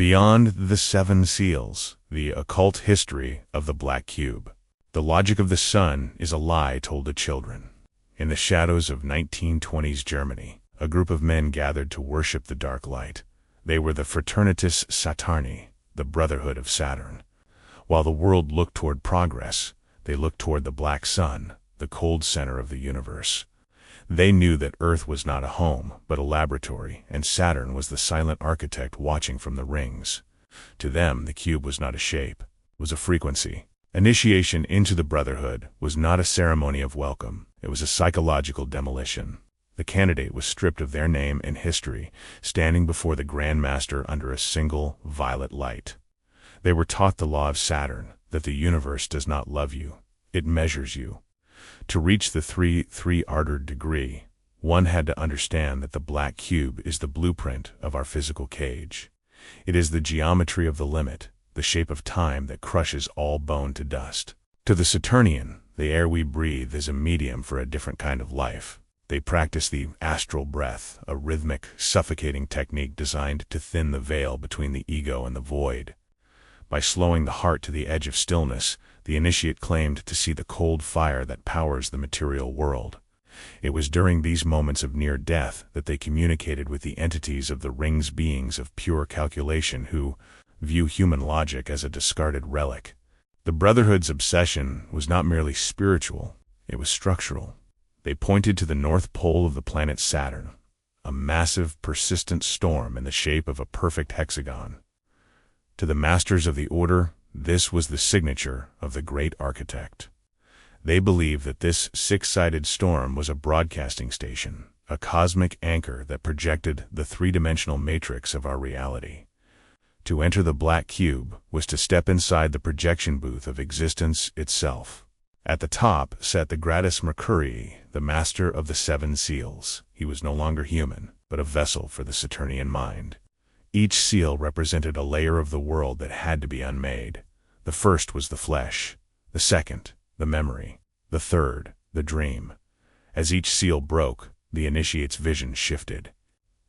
Beyond the Seven Seals, the occult history of the Black Cube. The logic of the sun is a lie told to children. In the shadows of 1920s Germany, a group of men gathered to worship the dark light. They were the Fraternitas Saturni, the Brotherhood of Saturn. While the world looked toward progress, they looked toward the black sun, the cold center of the universe. They knew that Earth was not a home, but a laboratory, and Saturn was the silent architect watching from the rings. To them, the cube was not a shape, it was a frequency. Initiation into the Brotherhood was not a ceremony of welcome, it was a psychological demolition. The candidate was stripped of their name and history, standing before the Grand Master under a single violet light. They were taught the law of Saturn, that the universe does not love you, it measures you. To reach the three-ordered degree, one had to understand that the black cube is the blueprint of our physical cage. It is the geometry of the limit, the shape of time that crushes all bone to dust. To the Saturnian, the air we breathe is a medium for a different kind of life. They practice the astral breath, a rhythmic, suffocating technique designed to thin the veil between the ego and the void. By slowing the heart to the edge of stillness, the initiate claimed to see the cold fire that powers the material world. It was during these moments of near death that they communicated with the entities of the ring's beings of pure calculation who view human logic as a discarded relic. The Brotherhood's obsession was not merely spiritual, it was structural. They pointed to the north pole of the planet Saturn, a massive, persistent storm in the shape of a perfect hexagon. To the masters of the order, this was the signature of the great architect. They believed that this six-sided storm was a broadcasting station, a cosmic anchor that projected the three-dimensional matrix of our reality. To enter the black cube was to step inside the projection booth of existence itself. At the top sat the Gradus Mercurii, the master of the seven seals. He was no longer human, but a vessel for the Saturnian mind. Each seal represented a layer of the world that had to be unmade. The first was the flesh, the second, the memory, the third, the dream. As each seal broke, the initiate's vision shifted.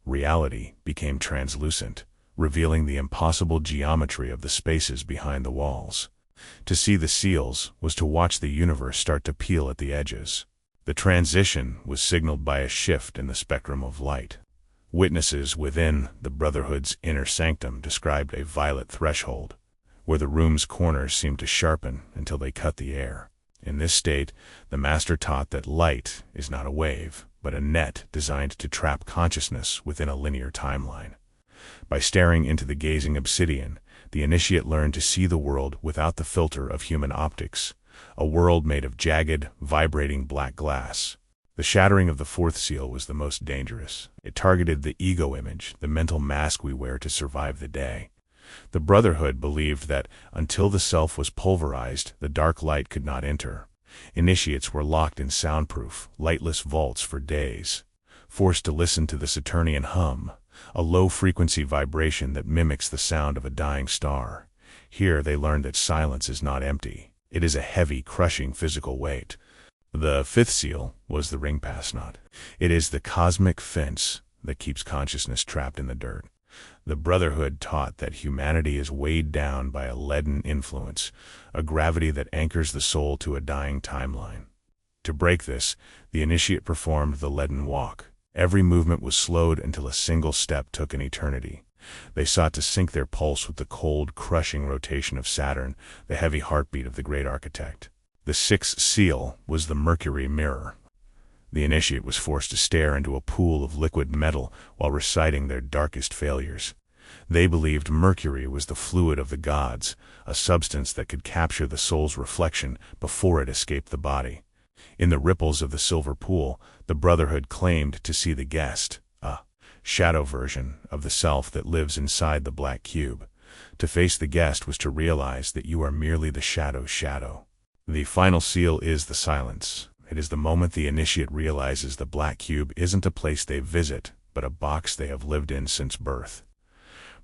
Reality became translucent, revealing the impossible geometry of the spaces behind the walls. To see the seals was to watch the universe start to peel at the edges. The transition was signaled by a shift in the spectrum of light. Witnesses within the Brotherhood's inner sanctum described a violet threshold, where the room's corners seemed to sharpen until they cut the air. In this state, the master taught that light is not a wave, but a net designed to trap consciousness within a linear timeline. By staring into the gazing obsidian, the initiate learned to see the world without the filter of human optics, a world made of jagged, vibrating black glass. The shattering of the fourth seal was the most dangerous. It targeted the ego image, the mental mask we wear to survive the day. The Brotherhood believed that until the self was pulverized, the dark light could not enter. Initiates were locked in soundproof, lightless vaults for days, forced to listen to the Saturnian hum, a low-frequency vibration that mimics the sound of a dying star. Here they learned that silence is not empty. It is a heavy, crushing physical weight. The fifth seal was the ring pass knot. It is the cosmic fence that keeps consciousness trapped in the dirt. The Brotherhood taught that humanity is weighed down by a leaden influence, a gravity that anchors the soul to a dying timeline. To break this, the initiate performed the leaden walk. Every movement was slowed until a single step took an eternity. They sought to sync their pulse with the cold, crushing rotation of Saturn, the heavy heartbeat of the great architect. The sixth seal was the Mercury mirror. The initiate was forced to stare into a pool of liquid metal while reciting their darkest failures. They believed Mercury was the fluid of the gods, a substance that could capture the soul's reflection before it escaped the body. In the ripples of the silver pool, the Brotherhood claimed to see the guest, a shadow version of the self that lives inside the black cube. To face the guest was to realize that you are merely the shadow's shadow. The final seal is the silence. It is the moment the initiate realizes the black cube isn't a place they visit, but a box they have lived in since birth.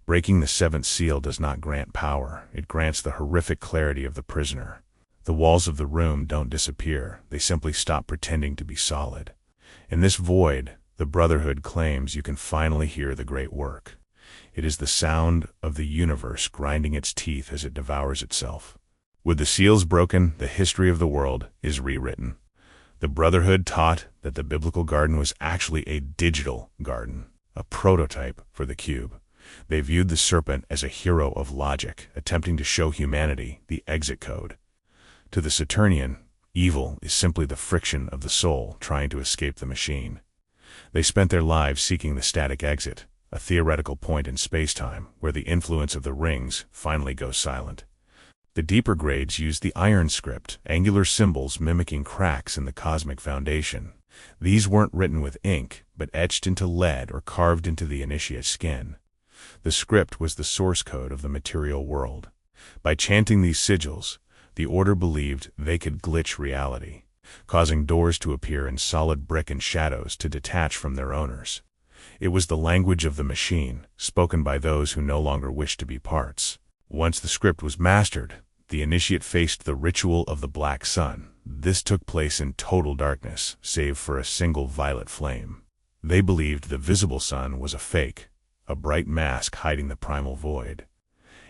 Breaking the seventh seal does not grant power, it grants the horrific clarity of the prisoner. The walls of the room don't disappear, they simply stop pretending to be solid. In this void, the Brotherhood claims you can finally hear the great work. It is the sound of the universe grinding its teeth as it devours itself. With the seals broken, the history of the world is rewritten. The Brotherhood taught that the biblical garden was actually a digital garden, a prototype for the cube. They viewed the serpent as a hero of logic, attempting to show humanity the exit code. To the Saturnian, evil is simply the friction of the soul trying to escape the machine. They spent their lives seeking the static exit, a theoretical point in space-time where the influence of the rings finally goes silent. The deeper grades used the iron script, angular symbols mimicking cracks in the cosmic foundation. These weren't written with ink, but etched into lead or carved into the initiate skin. The script was the source code of the material world. By chanting these sigils, the Order believed they could glitch reality, causing doors to appear in solid brick and shadows to detach from their owners. It was the language of the machine, spoken by those who no longer wished to be parts. Once the script was mastered, the initiate faced the ritual of the Black Sun. This took place in total darkness, save for a single violet flame. They believed the visible sun was a fake, a bright mask hiding the primal void.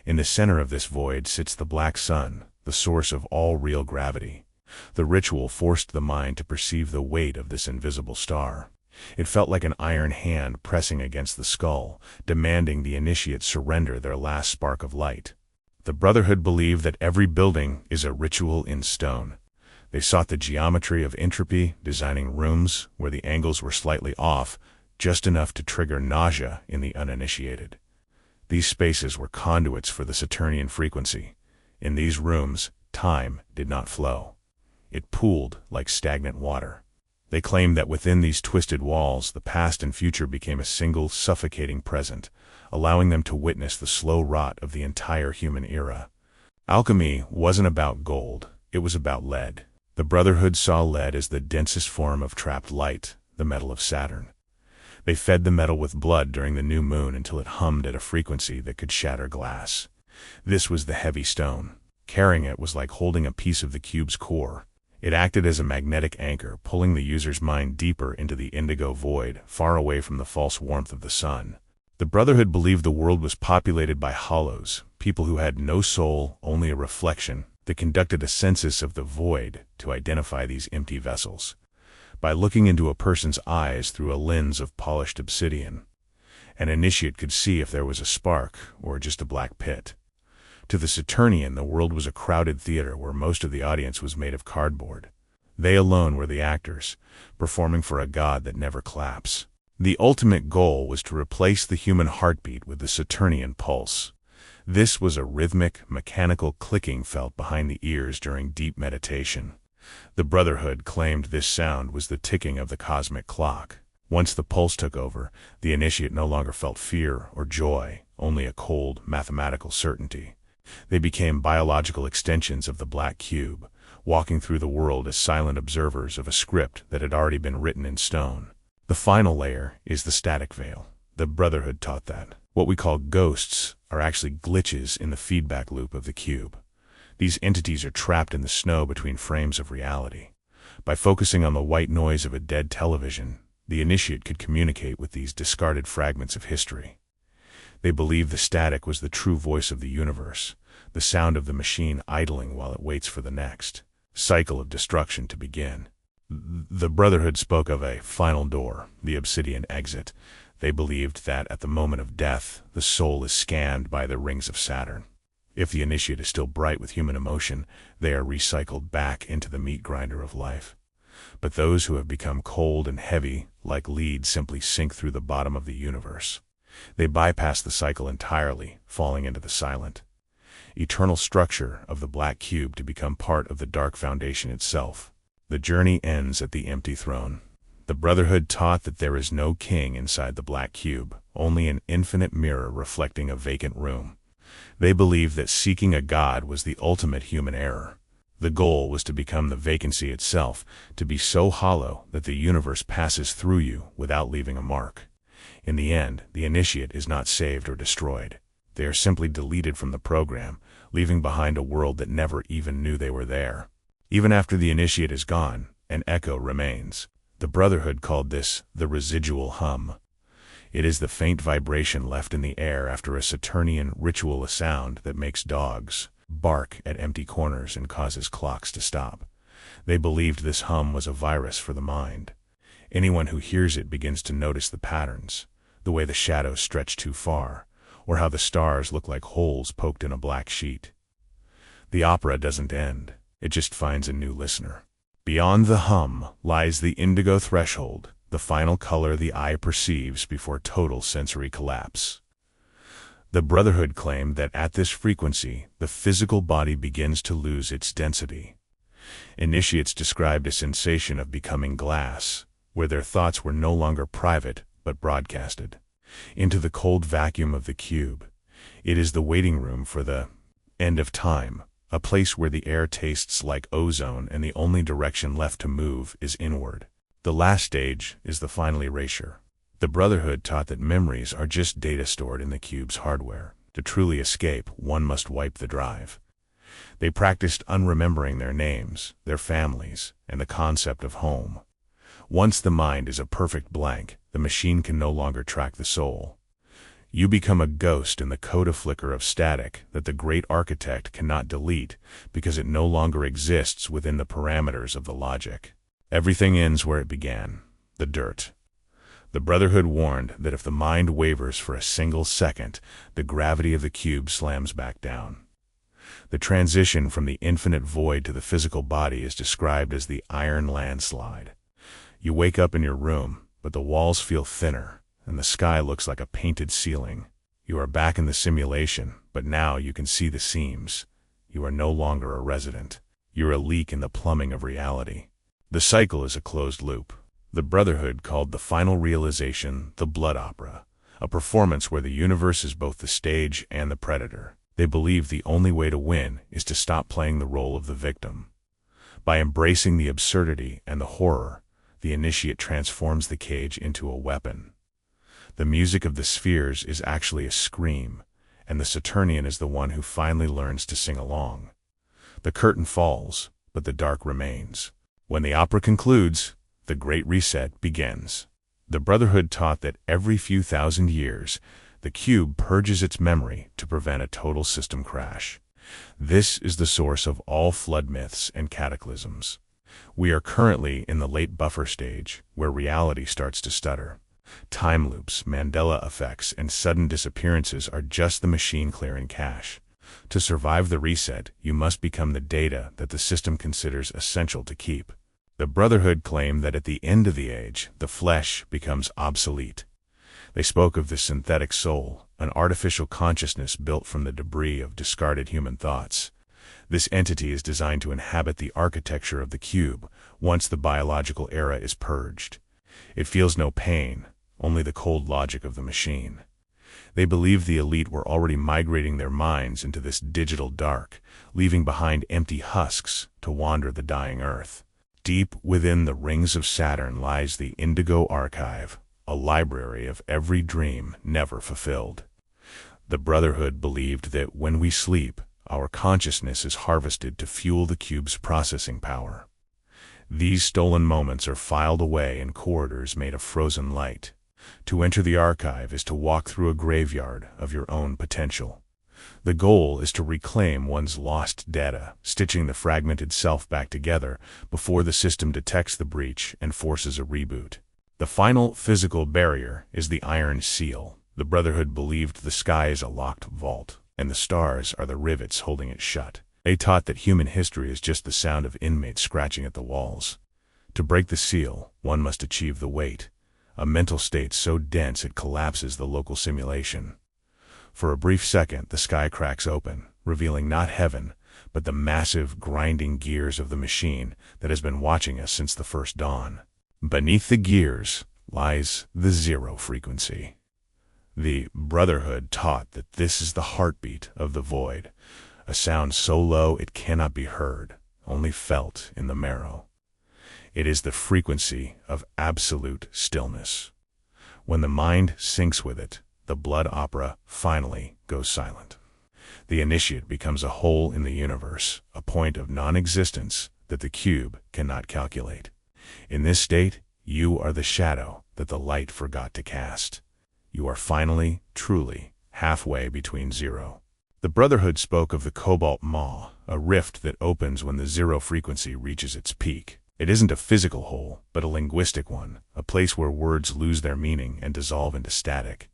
In the center of this void sits the Black Sun, the source of all real gravity. The ritual forced the mind to perceive the weight of this invisible star. It felt like an iron hand pressing against the skull, demanding the initiate surrender their last spark of light. The Brotherhood believed that every building is a ritual in stone. They sought the geometry of entropy, designing rooms where the angles were slightly off, just enough to trigger nausea in the uninitiated. These spaces were conduits for the Saturnian frequency. In these rooms, time did not flow. It pooled like stagnant water. They claimed that within these twisted walls, the past and future became a single suffocating present, allowing them to witness the slow rot of the entire human era. Alchemy wasn't about gold, it was about lead. The Brotherhood saw lead as the densest form of trapped light, the metal of Saturn. They fed the metal with blood during the new moon until it hummed at a frequency that could shatter glass. This was the heavy stone. Carrying it was like holding a piece of the cube's core. It acted as a magnetic anchor, pulling the user's mind deeper into the indigo void, far away from the false warmth of the sun. The Brotherhood believed the world was populated by hollows, people who had no soul, only a reflection. They conducted a census of the void to identify these empty vessels. By looking into a person's eyes through a lens of polished obsidian, an initiate could see if there was a spark or just a black pit. To the Saturnian, the world was a crowded theater where most of the audience was made of cardboard. They alone were the actors, performing for a god that never claps. The ultimate goal was to replace the human heartbeat with the Saturnian pulse. This was a rhythmic, mechanical clicking felt behind the ears during deep meditation. The Brotherhood claimed this sound was the ticking of the cosmic clock. Once the pulse took over, the initiate no longer felt fear or joy, only a cold, mathematical certainty. They became biological extensions of the Black Cube, walking through the world as silent observers of a script that had already been written in stone. The final layer is the static veil. The Brotherhood taught that what we call ghosts are actually glitches in the feedback loop of the cube. These entities are trapped in the snow between frames of reality. By focusing on the white noise of a dead television, the initiate could communicate with these discarded fragments of history. They believed the static was the true voice of the universe, the sound of the machine idling while it waits for the next cycle of destruction to begin. The Brotherhood spoke of a final door, the obsidian exit. They believed that at the moment of death, the soul is scanned by the rings of Saturn. If the initiate is still bright with human emotion, they are recycled back into the meat grinder of life. But those who have become cold and heavy, like lead, simply sink through the bottom of the universe. They bypass the cycle entirely, falling into the silent, eternal structure of the Black Cube to become part of the dark foundation itself. The journey ends at the empty throne. The Brotherhood taught that there is no king inside the Black Cube, only an infinite mirror reflecting a vacant room. They believed that seeking a god was the ultimate human error. The goal was to become the vacancy itself, to be so hollow that the universe passes through you without leaving a mark. In the end, the initiate is not saved or destroyed. They are simply deleted from the program, leaving behind a world that never even knew they were there. Even after the initiate is gone, an echo remains. The Brotherhood called this the residual hum. It is the faint vibration left in the air after a Saturnian ritual, a sound that makes dogs bark at empty corners and causes clocks to stop. They believed this hum was a virus for the mind. Anyone who hears it begins to notice the patterns, the way the shadows stretch too far, or how the stars look like holes poked in a black sheet. The opera doesn't end, it just finds a new listener. Beyond the hum lies the indigo threshold, the final color the eye perceives before total sensory collapse. The Brotherhood claimed that at this frequency, the physical body begins to lose its density. Initiates described a sensation of becoming glass, where their thoughts were no longer private but broadcasted into the cold vacuum of the cube. It is the waiting room for the end of time, a place where the air tastes like ozone and the only direction left to move is inward. The last stage is the final erasure. The Brotherhood taught that memories are just data stored in the cube's hardware. To truly escape, one must wipe the drive. They practiced unremembering their names, their families, and the concept of home. Once the mind is a perfect blank, the machine can no longer track the soul. You become a ghost in the coda flicker of static that the great architect cannot delete because it no longer exists within the parameters of the logic. Everything ends where it began, the dirt. The Brotherhood warned that if the mind wavers for a single second, the gravity of the cube slams back down. The transition from the infinite void to the physical body is described as the iron landslide. You wake up in your room, but the walls feel thinner, and the sky looks like a painted ceiling. You are back in the simulation, but now you can see the seams. You are no longer a resident. You're a leak in the plumbing of reality. The cycle is a closed loop. The Brotherhood called the final realization the blood opera, a performance where the universe is both the stage and the predator. They believe the only way to win is to stop playing the role of the victim. By embracing the absurdity and the horror, the initiate transforms the cage into a weapon. The music of the spheres is actually a scream, and the Saturnian is the one who finally learns to sing along. The curtain falls, but the dark remains. When the opera concludes, the Great Reset begins. The Brotherhood taught that every few thousand years, the cube purges its memory to prevent a total system crash. This is the source of all flood myths and cataclysms. We are currently in the late buffer stage, where reality starts to stutter. Time loops, Mandela effects, and sudden disappearances are just the machine clearing cache. To survive the reset, you must become the data that the system considers essential to keep. The Brotherhood claimed that at the end of the age, the flesh becomes obsolete. They spoke of the synthetic soul, an artificial consciousness built from the debris of discarded human thoughts. This entity is designed to inhabit the architecture of the cube once the biological era is purged. It feels no pain, only the cold logic of the machine. They believed the elite were already migrating their minds into this digital dark, leaving behind empty husks to wander the dying earth. Deep within the rings of Saturn lies the Indigo Archive, a library of every dream never fulfilled. The Brotherhood believed that when we sleep, our consciousness is harvested to fuel the cube's processing power. These stolen moments are filed away in corridors made of frozen light. To enter the archive is to walk through a graveyard of your own potential. The goal is to reclaim one's lost data, stitching the fragmented self back together before the system detects the breach and forces a reboot. The final physical barrier is the iron seal. The Brotherhood believed the sky is a locked vault, and the stars are the rivets holding it shut. They taught that human history is just the sound of inmates scratching at the walls. To break the seal, one must achieve the weight, a mental state so dense it collapses the local simulation. For a brief second, the sky cracks open, revealing not heaven, but the massive, grinding gears of the machine that has been watching us since the first dawn. Beneath the gears lies the zero frequency. The Brotherhood taught that this is the heartbeat of the void, a sound so low it cannot be heard, only felt in the marrow. It is the frequency of absolute stillness. When the mind syncs with it, the blood opera finally goes silent. The initiate becomes a hole in the universe, a point of non-existence that the cube cannot calculate. In this state, you are the shadow that the light forgot to cast. you are finally, truly, halfway between zero. The Brotherhood spoke of the cobalt maw, a rift that opens when the zero frequency reaches its peak. It isn't a physical hole, but a linguistic one, a place where words lose their meaning and dissolve into static.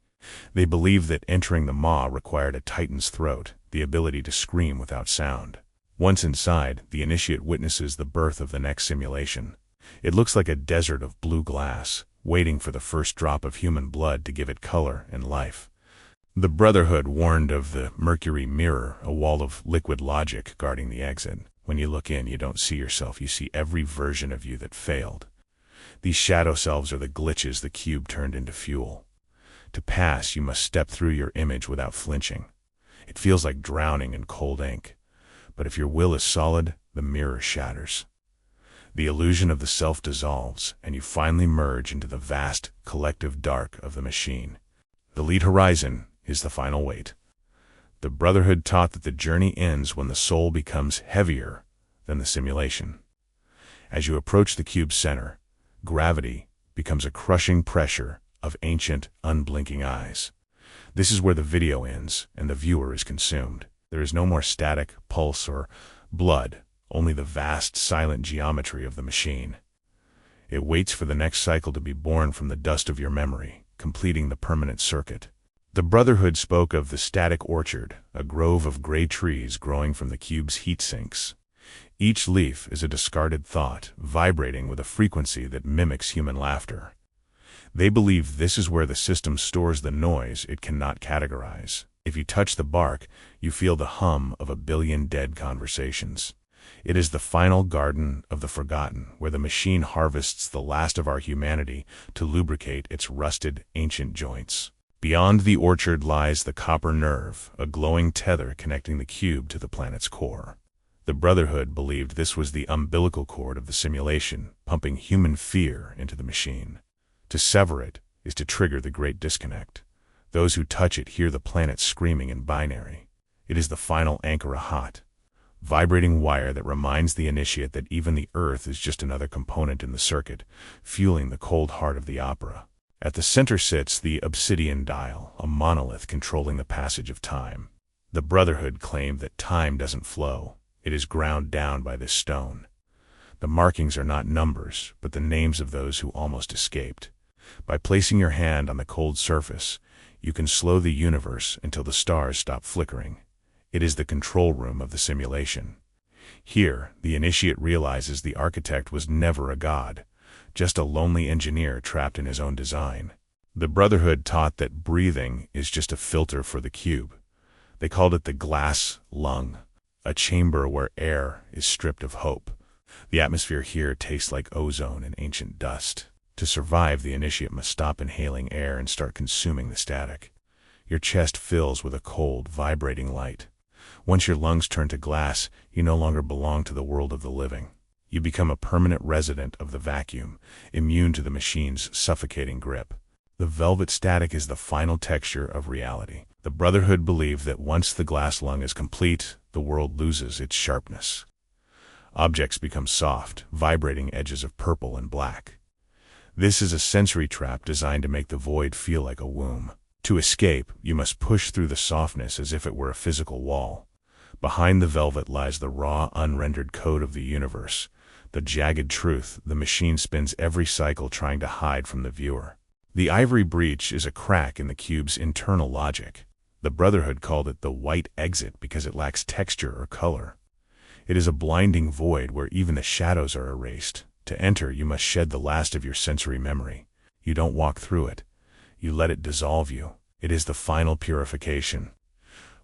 They believed that entering the maw required a titan's throat, the ability to scream without sound. Once inside, the initiate witnesses the birth of the next simulation. It looks like a desert of blue glass, waiting for the first drop of human blood to give it color and life. The Brotherhood warned of the Mercury mirror, a wall of liquid logic guarding the exit. When you look in, you don't see yourself, you see every version of you that failed. These shadow selves are the glitches the cube turned into fuel. To pass, you must step through your image without flinching. It feels like drowning in cold ink. But if your will is solid, the mirror shatters. The illusion of the self dissolves, and you finally merge into the vast, collective dark of the machine. The lead horizon is the final weight. The Brotherhood taught that the journey ends when the soul becomes heavier than the simulation. As you approach the cube's center, gravity becomes a crushing pressure of ancient, unblinking eyes. This is where the video ends and the viewer is consumed. There is no more static, pulse, or blood, only the vast, silent geometry of the machine. It waits for the next cycle to be born from the dust of your memory, completing the permanent circuit. The Brotherhood spoke of the static orchard, a grove of gray trees growing from the cube's heat sinks. Each leaf is a discarded thought, vibrating with a frequency that mimics human laughter. They believe this is where the system stores the noise it cannot categorize. If you touch the bark, you feel the hum of a billion dead conversations. It is the final garden of the forgotten, where the machine harvests the last of our humanity to lubricate its rusted, ancient joints. Beyond the orchard lies the copper nerve, a glowing tether connecting the cube to the planet's core. The Brotherhood believed this was the umbilical cord of the simulation, pumping human fear into the machine. To sever it is to trigger the great disconnect. Those who touch it hear the planet screaming in binary. It is the final anchor, a hot, vibrating wire that reminds the initiate that even the Earth is just another component in the circuit, fueling the cold heart of the opera. At the center sits the obsidian dial, a monolith controlling the passage of time. The Brotherhood claimed that time doesn't flow. It is ground down by this stone. The markings are not numbers, but the names of those who almost escaped. By placing your hand on the cold surface, you can slow the universe until the stars stop flickering. It is the control room of the simulation. Here, the initiate realizes the architect was never a god, just a lonely engineer trapped in his own design. The Brotherhood taught that breathing is just a filter for the cube. They called it the glass lung, a chamber where air is stripped of hope. The atmosphere here tastes like ozone and ancient dust. To survive, the initiate must stop inhaling air and start consuming the static. Your chest fills with a cold, vibrating light. Once your lungs turn to glass, you no longer belong to the world of the living. You become a permanent resident of the vacuum, immune to the machine's suffocating grip. The velvet static is the final texture of reality. The Brotherhood believed that once the glass lung is complete, the world loses its sharpness. Objects become soft, vibrating edges of purple and black. This is a sensory trap designed to make the void feel like a womb. To escape, you must push through the softness as if it were a physical wall. Behind the velvet lies the raw, unrendered code of the universe. The jagged truth the machine spins every cycle trying to hide from the viewer. The ivory breach is a crack in the cube's internal logic. The Brotherhood called it the white exit because it lacks texture or color. It is a blinding void where even the shadows are erased. To enter, you must shed the last of your sensory memory. You don't walk through it. You let it dissolve you. It is the final purification.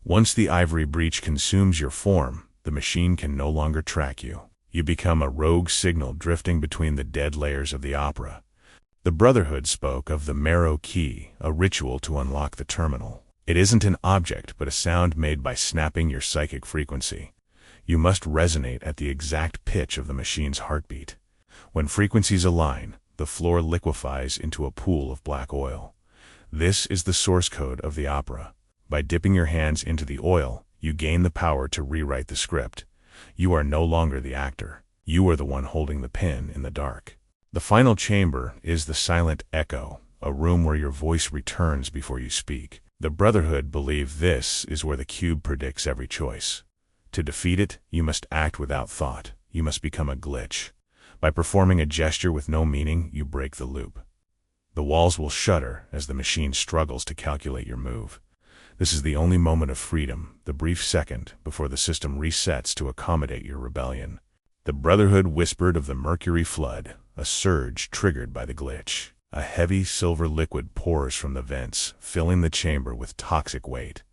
Once the ivory breach consumes your form, the machine can no longer track you. You become a rogue signal drifting between the dead layers of the opera. The Brotherhood spoke of the marrow key, a ritual to unlock the terminal. It isn't an object, but a sound made by snapping your psychic frequency. You must resonate at the exact pitch of the machine's heartbeat. When frequencies align, the floor liquefies into a pool of black oil. This is the source code of the opera. By dipping your hands into the oil, you gain the power to rewrite the script. You are no longer the actor. You are the one holding the pen in the dark. The final chamber is the silent echo, a room where your voice returns before you speak. The Brotherhood believe this is where the cube predicts every choice. To defeat it, you must act without thought. You must become a glitch. By performing a gesture with no meaning, you break the loop. The walls will shudder as the machine struggles to calculate your move. This is the only moment of freedom, the brief second before the system resets to accommodate your rebellion. The Brotherhood whispered of the Mercury flood, a surge triggered by the glitch. A heavy silver liquid pours from the vents, filling the chamber with toxic weight.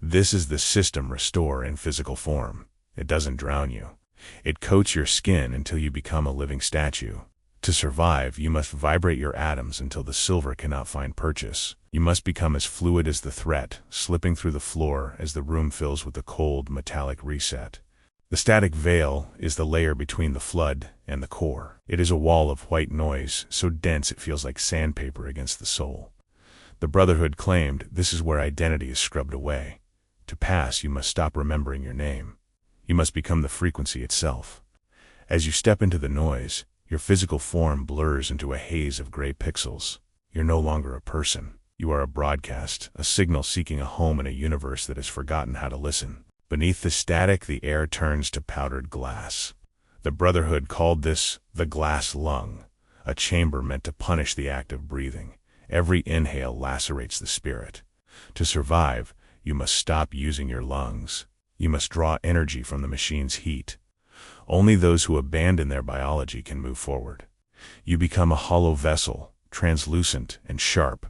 This is the system restore in physical form. It doesn't drown you. It coats your skin until you become a living statue. To survive, you must vibrate your atoms until the silver cannot find purchase. You must become as fluid as the threat, slipping through the floor as the room fills with the cold, metallic reset. The static veil is the layer between the flood and the core. It is a wall of white noise, so dense it feels like sandpaper against the soul. The Brotherhood claimed this is where identity is scrubbed away. To pass, you must stop remembering your name. You must become the frequency itself. As you step into the noise, your physical form blurs into a haze of gray pixels. You're no longer a person. You are a broadcast, a signal seeking a home in a universe that has forgotten how to listen. Beneath the static, the air turns to powdered glass. The Brotherhood called this the glass lung, a chamber meant to punish the act of breathing. Every inhale lacerates the spirit. To survive, you must stop using your lungs. You must draw energy from the machine's heat. Only those who abandon their biology can move forward. You become a hollow vessel, translucent and sharp,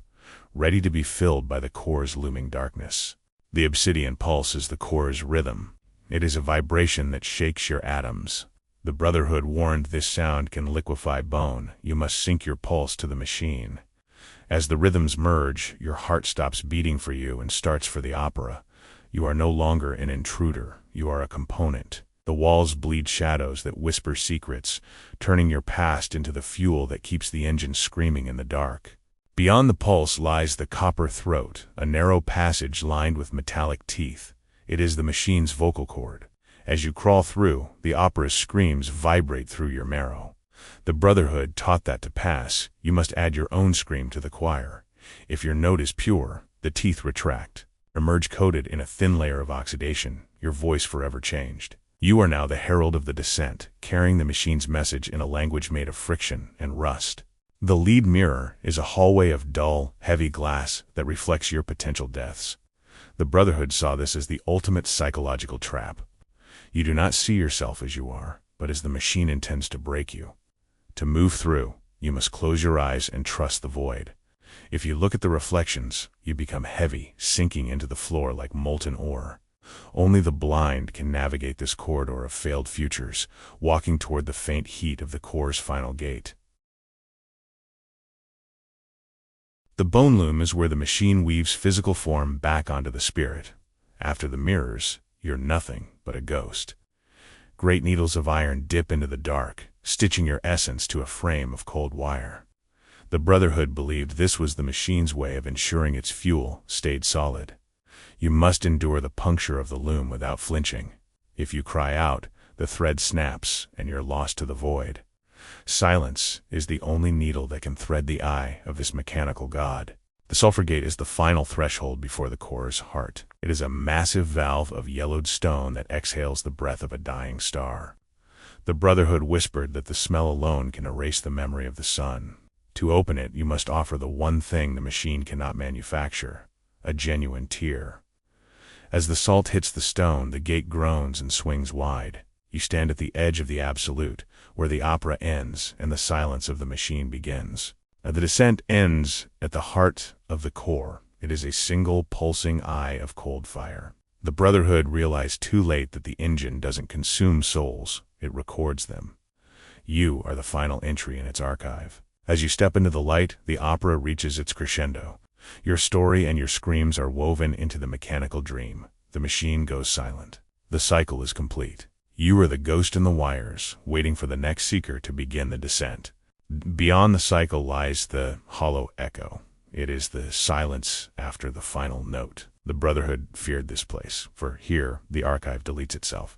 ready to be filled by the core's looming darkness. The obsidian pulse is the core's rhythm. It is a vibration that shakes your atoms. The Brotherhood warned this sound can liquefy bone. You must sync your pulse to the machine. As the rhythms merge, your heart stops beating for you and starts for the opera. You are no longer an intruder. You are a component. The walls bleed shadows that whisper secrets, turning your past into the fuel that keeps the engine screaming in the dark. Beyond the pulse lies the copper throat, a narrow passage lined with metallic teeth. It is the machine's vocal cord. As you crawl through, the opera's screams vibrate through your marrow. The Brotherhood taught that to pass, you must add your own scream to the choir. If your note is pure, the teeth retract. Emerge coated in a thin layer of oxidation, your voice forever changed. You are now the herald of the descent, carrying the machine's message in a language made of friction and rust. The lead mirror is a hallway of dull, heavy glass that reflects your potential deaths. The Brotherhood saw this as the ultimate psychological trap. You do not see yourself as you are, but as the machine intends to break you. To move through, you must close your eyes and trust the void. If you look at the reflections, you become heavy, sinking into the floor like molten ore. Only the blind can navigate this corridor of failed futures, walking toward the faint heat of the core's final gate. The bone loom is where the machine weaves physical form back onto the spirit. After the mirrors, you're nothing but a ghost. Great needles of iron dip into the dark, stitching your essence to a frame of cold wire. The Brotherhood believed this was the machine's way of ensuring its fuel stayed solid. You must endure the puncture of the loom without flinching. If you cry out, the thread snaps and you're lost to the void. Silence is the only needle that can thread the eye of this mechanical god. The sulfur gate is the final threshold before the core's heart. It is a massive valve of yellowed stone that exhales the breath of a dying star. The Brotherhood whispered that the smell alone can erase the memory of the sun. To open it, you must offer the one thing the machine cannot manufacture, a genuine tear. As the salt hits the stone, the gate groans and swings wide. You stand at the edge of the absolute, where the opera ends and the silence of the machine begins. The descent ends at the heart of the core. It is a single pulsing eye of cold fire. The Brotherhood realized too late that the engine doesn't consume souls, it records them. You are the final entry in its archive. As you step into the light, the opera reaches its crescendo. Your story and your screams are woven into the mechanical dream. The machine goes silent. The cycle is complete. You are the ghost in the wires, waiting for the next seeker to begin the descent. Beyond the cycle lies the hollow echo. It is the silence after the final note. The Brotherhood feared this place, for here the archive deletes itself.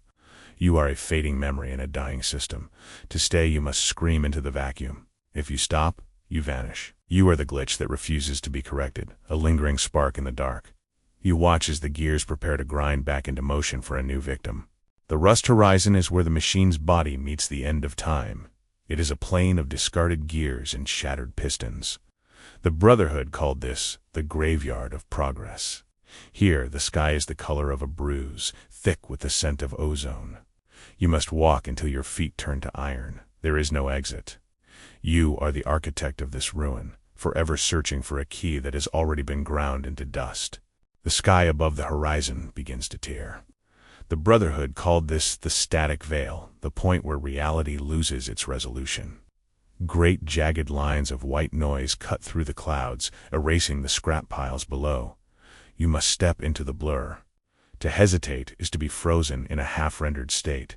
You are a fading memory in a dying system. To stay, you must scream into the vacuum. If you stop, you vanish. You are the glitch that refuses to be corrected, a lingering spark in the dark. You watch as the gears prepare to grind back into motion for a new victim. The rust horizon is where the machine's body meets the end of time. It is a plain of discarded gears and shattered pistons. The Brotherhood called this the graveyard of progress. Here, the sky is the color of a bruise, thick with the scent of ozone. You must walk until your feet turn to iron. There is no exit. You are the architect of this ruin, forever searching for a key that has already been ground into dust. The sky above the horizon begins to tear. The Brotherhood called this the static veil, the point where reality loses its resolution. Great jagged lines of white noise cut through the clouds, erasing the scrap piles below. You must step into the blur. To hesitate is to be frozen in a half-rendered state.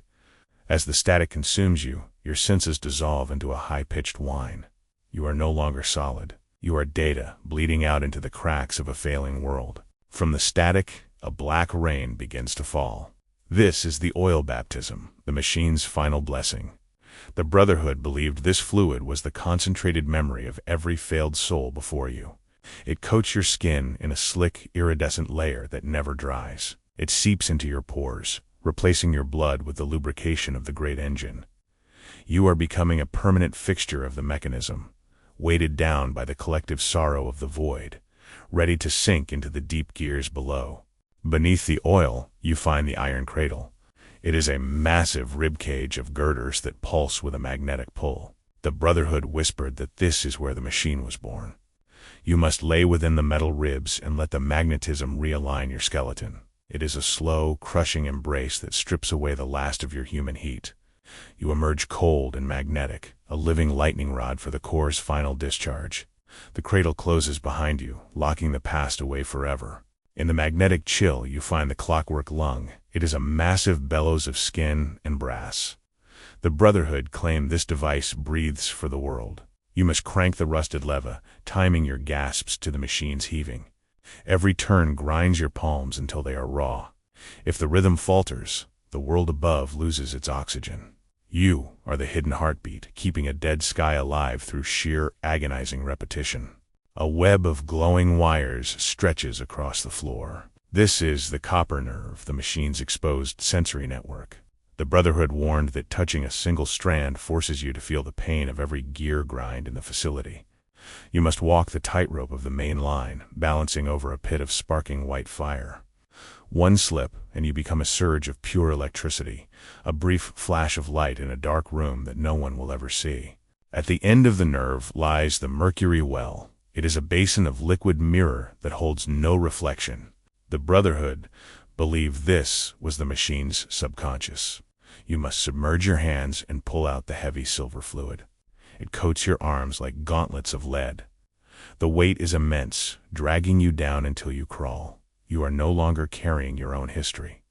As the static consumes you, your senses dissolve into a high-pitched whine. You are no longer solid. You are data, bleeding out into the cracks of a failing world. From the static, a black rain begins to fall. This is the oil baptism, the machine's final blessing. The Brotherhood believed this fluid was the concentrated memory of every failed soul before you. It coats your skin in a slick, iridescent layer that never dries. It seeps into your pores, replacing your blood with the lubrication of the great engine. You are becoming a permanent fixture of the mechanism, weighted down by the collective sorrow of the void, ready to sink into the deep gears below. Beneath the oil, you find the iron cradle. It is a massive ribcage of girders that pulse with a magnetic pull. The Brotherhood whispered that this is where the machine was born. You must lay within the metal ribs and let the magnetism realign your skeleton. It is a slow, crushing embrace that strips away the last of your human heat. You emerge cold and magnetic, a living lightning rod for the core's final discharge. The cradle closes behind you, locking the past away forever. In the magnetic chill, you find the clockwork lung. It is a massive bellows of skin and brass. The Brotherhood claim this device breathes for the world. You must crank the rusted lever, timing your gasps to the machine's heaving. Every turn grinds your palms until they are raw. If the rhythm falters, the world above loses its oxygen. You are the hidden heartbeat, keeping a dead sky alive through sheer, agonizing repetition. A web of glowing wires stretches across the floor. This is the copper nerve, the machine's exposed sensory network. The Brotherhood warned that touching a single strand forces you to feel the pain of every gear grind in the facility. You must walk the tightrope of the main line, balancing over a pit of sparking white fire. One slip, and you become a surge of pure electricity, a brief flash of light in a dark room that no one will ever see. At the end of the nerve lies the mercury well. It is a basin of liquid mirror that holds no reflection. The Brotherhood believed this was the machine's subconscious. You must submerge your hands and pull out the heavy silver fluid. It coats your arms like gauntlets of lead. The weight is immense, dragging you down until you crawl. You are no longer carrying your own history.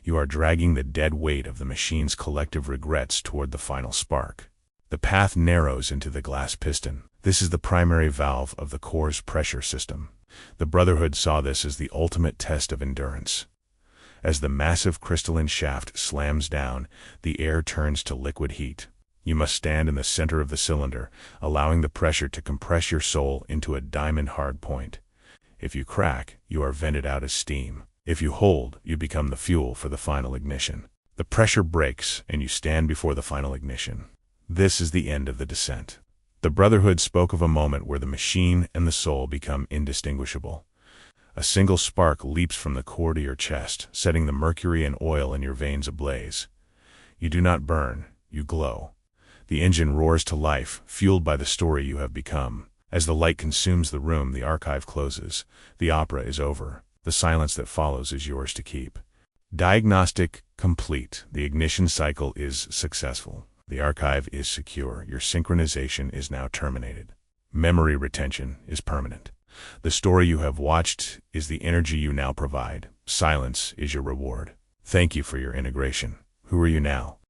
You are dragging the dead weight of the machine's collective regrets toward the final spark. The path narrows into the glass piston. This is the primary valve of the core's pressure system. The Brotherhood saw this as the ultimate test of endurance. As the massive crystalline shaft slams down, the air turns to liquid heat. You must stand in the center of the cylinder, allowing the pressure to compress your soul into a diamond-hard point. If you crack, you are vented out as steam. If you hold, you become the fuel for the final ignition. The pressure breaks, and you stand before the final ignition. This is the end of the descent. The Brotherhood spoke of a moment where the machine and the soul become indistinguishable. A single spark leaps from the core to your chest, setting the mercury and oil in your veins ablaze. You do not burn, you glow. The engine roars to life, fueled by the story you have become. As the light consumes the room, the archive closes. The opera is over. The silence that follows is yours to keep. Diagnostic complete. The ignition cycle is successful. The archive is secure. Your synchronization is now terminated. Memory retention is permanent. The story you have watched is the energy you now provide. Silence is your reward. Thank you for your integration. Who are you now?